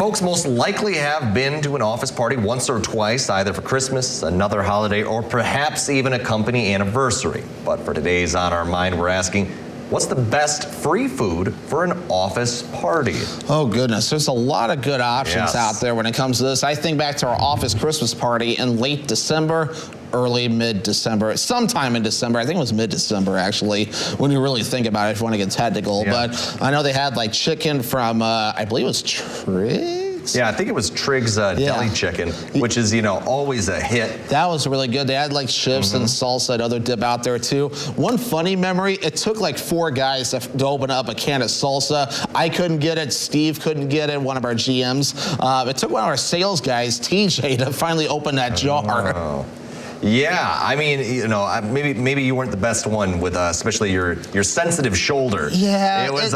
folks most likely have been to an office party once or twice, either for Christmas, another holiday, or perhaps even a company anniversary. But for today's On Our Mind, we're asking, what's the best free food for an office party? Oh, goodness. There's a lot of good options out there when it comes to this. I think back to our office Christmas party in late December, early mid-December, sometime in December. I think it was mid-December, actually, when you really think about it, if you want to get technical. Yeah. But I know they had like chicken from, I believe it was Triggs? Yeah, I think it was Triggs Deli Chicken, which is, always a hit. That was really good. They had like chips and salsa and other dip out there too. One funny memory, it took like 4 guys to open up a can of salsa. I couldn't get it. Steve couldn't get it, one of our GMs. It took one of our sales guys, TJ, to finally open that jar. Oh. Yeah, I mean, maybe you weren't the best one with, especially your sensitive shoulder. Yeah, it was.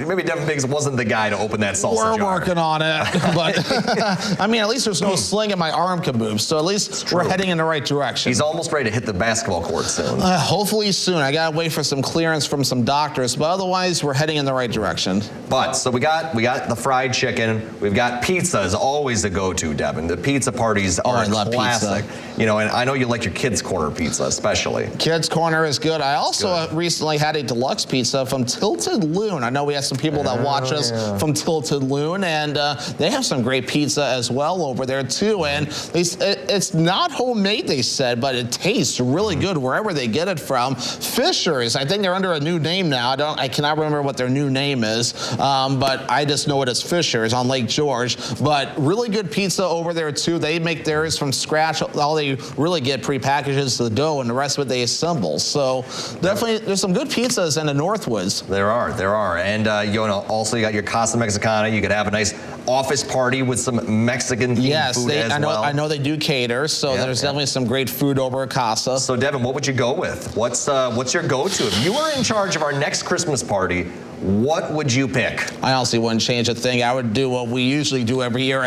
Maybe Devin Biggs wasn't the guy to open that salsa jar. We're working on it, but I mean, at least there's no sling in my arm caboose, so at least we're heading in the right direction. He's almost ready to hit the basketball court soon. Hopefully soon. I gotta wait for some clearance from some doctors, but otherwise we're heading in the right direction. But so we got the fried chicken. We've got pizza is always a go-to, Devin. The pizza parties are I love classic. Pizza. And I know you like your Kids Corner pizza especially. Kids Corner is good. I also recently had a deluxe pizza from Tilted Loon. I know we have some people that watch us from Tilted Loon, and they have some great pizza as well over there too. And it's not homemade, they said, but it tastes really good wherever they get it from. Fisher's, I think they're under a new name now. I cannot remember what their new name is, but I just know it as Fisher's on Lake George. But really good pizza over there too. They make theirs from scratch. All they really get pre-packages the dough, and the rest of it they assemble. So definitely there's some good pizzas in the Northwoods. There are. And also you got your Casa Mexicana. You could have a nice office party with some Mexican themed food as well. I know they do cater, so there's definitely some great food over at Casa. So Devin, what would you go with? What's your go-to? If you were in charge of our next Christmas party, what would you pick? I honestly wouldn't change a thing. I would do what we usually do every year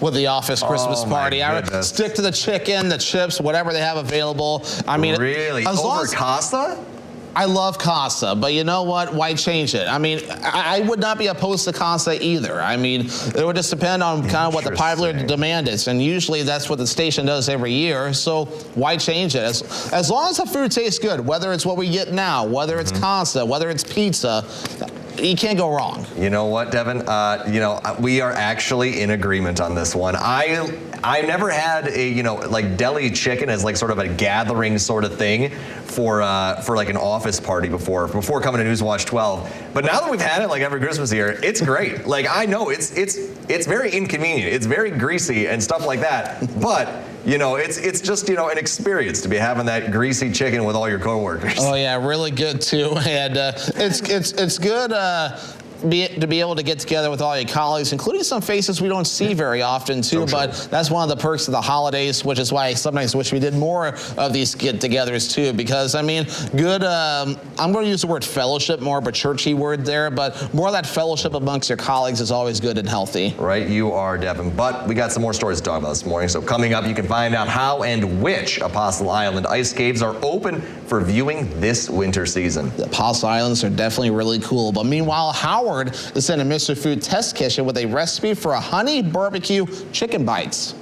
with the office Christmas party. I would stick to the chicken, the chips, whatever they have available. I mean, really? Over Casa? I love Casa, but you know what? Why change it? I mean, I would not be opposed to Casa either. I mean, it would just depend on kind of what the popular demand is, and usually that's what the station does every year, so why change it? As long as the food tastes good, whether it's what we get now, whether it's Casa, whether it's pizza, you can't go wrong. You know what, Devin? We are actually in agreement on this one. I never had a like deli chicken as like sort of a gathering sort of thing for like an office party before coming to Newswatch 12. But now that we've had it like every Christmas here, it's great. Like I know it's very inconvenient. It's very greasy and stuff like that. But it's just an experience to be having that greasy chicken with all your coworkers. Oh yeah, really good too, and it's good. To be able to get together with all your colleagues, including some faces we don't see very often too, but that's one of the perks of the holidays, which is why I sometimes wish we did more of these get-togethers too, because I mean, good, I'm going to use the word fellowship, more of a churchy word there, but more of that fellowship amongst your colleagues is always good and healthy. Right, you are, Devin, but we got some more stories to talk about this morning, so coming up you can find out how and which Apostle Island ice caves are open for viewing this winter season. The Apostle Islands are definitely really cool, but meanwhile, Howard is in a Mr. Food test kitchen with a recipe for a honey barbecue chicken bites.